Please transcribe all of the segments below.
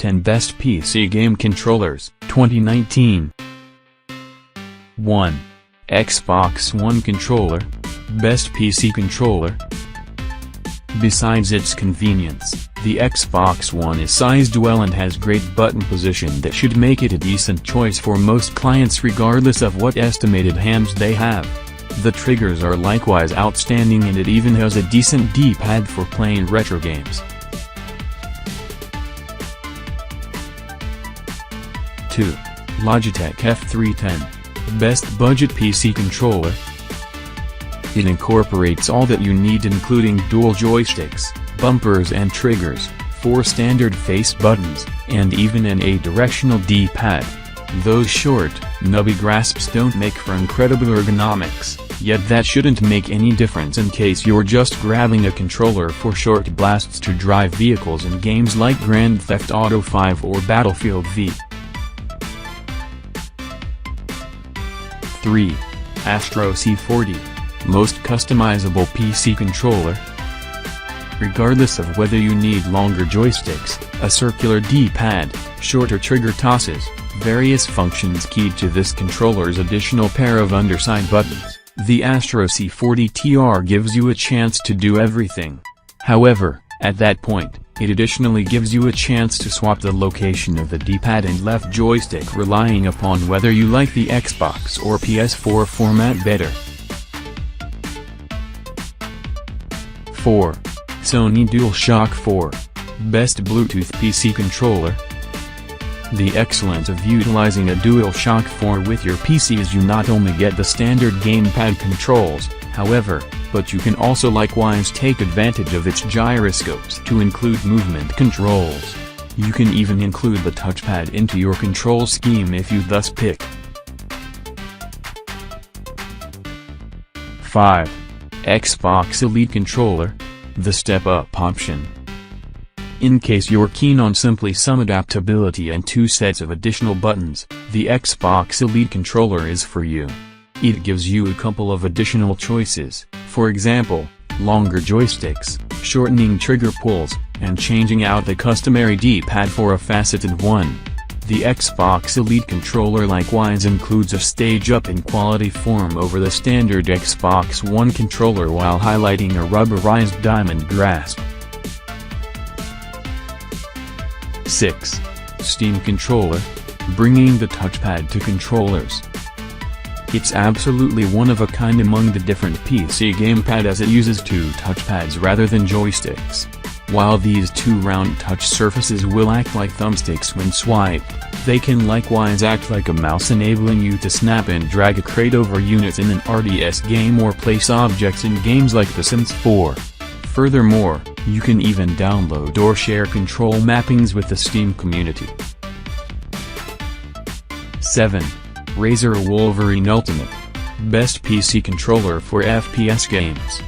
10 Best PC Game Controllers, 2019. 1. Xbox One Controller. Best PC Controller. Besides its convenience, the Xbox One is sized well and has great button position that should make it a decent choice for most clients regardless of what estimated hands they have. The triggers are likewise outstanding and it even has a decent D-pad for playing retro games. 2. Logitech F310. Best budget PC controller. It incorporates all that you need including dual joysticks, bumpers and triggers, 4 standard face buttons, and even an directional D-pad. Those short, nubby grasps don't make for incredible ergonomics, yet that shouldn't make any difference in case you're just grabbing a controller for short blasts to drive vehicles in games like Grand Theft Auto 5 or Battlefield v. 3. Astro C40. Most customizable PC controller. Regardless of whether you need longer joysticks, a circular D-pad, shorter trigger tosses, various functions keyed to this controller's additional pair of underside buttons, the Astro C40 TR gives you a chance to do everything. However, at that point, it additionally gives you a chance to swap the location of the D-pad and left joystick relying upon whether you like the Xbox or PS4 format better. 4. Sony DualShock 4. Best Bluetooth PC controller. The excellence of utilizing a DualShock 4 with your PC is you not only get the standard gamepad controls, however, but you can also likewise take advantage of its gyroscopes to include movement controls. You can even include the touchpad into your control scheme if you thus pick. 5. Xbox Elite Controller. The step-up option. In case you're keen on simply some adaptability and 2 sets of additional buttons, the Xbox Elite Controller is for you. It gives you a couple of additional choices, for example, longer joysticks, shortening trigger pulls, and changing out the customary D-pad for a faceted one. The Xbox Elite Controller likewise includes a stage-up in quality form over the standard Xbox One controller while highlighting a rubberized diamond grasp. 6. Steam Controller. Bringing the touchpad to controllers. It's absolutely one of a kind among the different PC gamepad as it uses 2 touchpads rather than joysticks. While these 2 round touch surfaces will act like thumbsticks when swiped, they can likewise act like a mouse enabling you to snap and drag a crate over units in an RTS game or place objects in games like The Sims 4. Furthermore, you can even download or share control mappings with the Steam community. 7. Razer Wolverine Ultimate. Best PC controller for FPS games.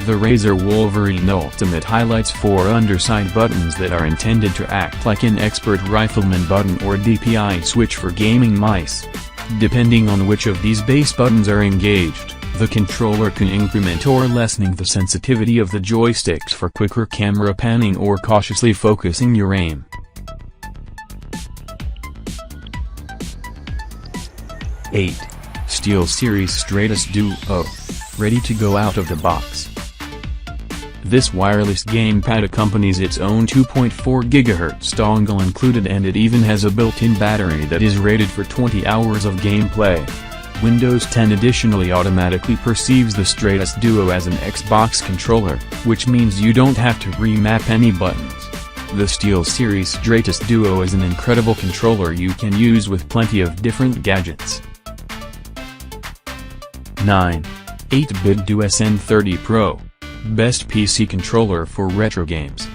The Razer Wolverine Ultimate highlights 4 underside buttons that are intended to act like an expert rifleman button or DPI switch for gaming mice. Depending on which of these base buttons are engaged, the controller can increment or lessening the sensitivity of the joysticks for quicker camera panning or cautiously focusing your aim. 8. SteelSeries Stratus Duo. Ready to go out of the box. This wireless gamepad accompanies its own 2.4 GHz dongle included and it even has a built-in battery that is rated for 20 hours of gameplay. Windows 10 additionally automatically perceives the Stratus Duo as an Xbox controller, which means you don't have to remap any buttons. The SteelSeries Stratus Duo is an incredible controller you can use with plenty of different gadgets. 9. 8-bit Duos N30 Pro. Best PC controller for retro games.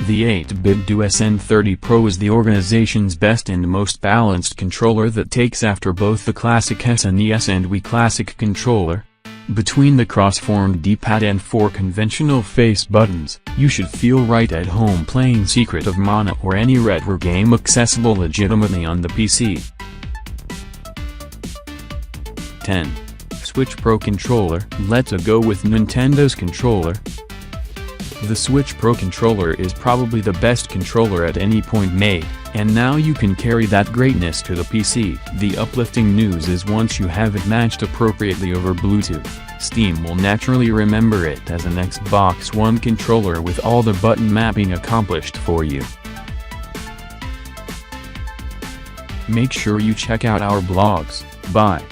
The 8-bit Duos N30 Pro is the organization's best and most balanced controller that takes after both the classic SNES and Wii Classic controller. Between the cross-formed D-pad and 4 conventional face buttons, you should feel right at home playing Secret of Mana or any retro game accessible legitimately on the PC. 10. Switch Pro Controller. Let's go with Nintendo's controller. The Switch Pro controller is probably the best controller at any point made, and now you can carry that greatness to the PC. The uplifting news is once you have it matched appropriately over Bluetooth, Steam will naturally remember it as an Xbox One controller with all the button mapping accomplished for you. Make sure you check out our blogs. Bye.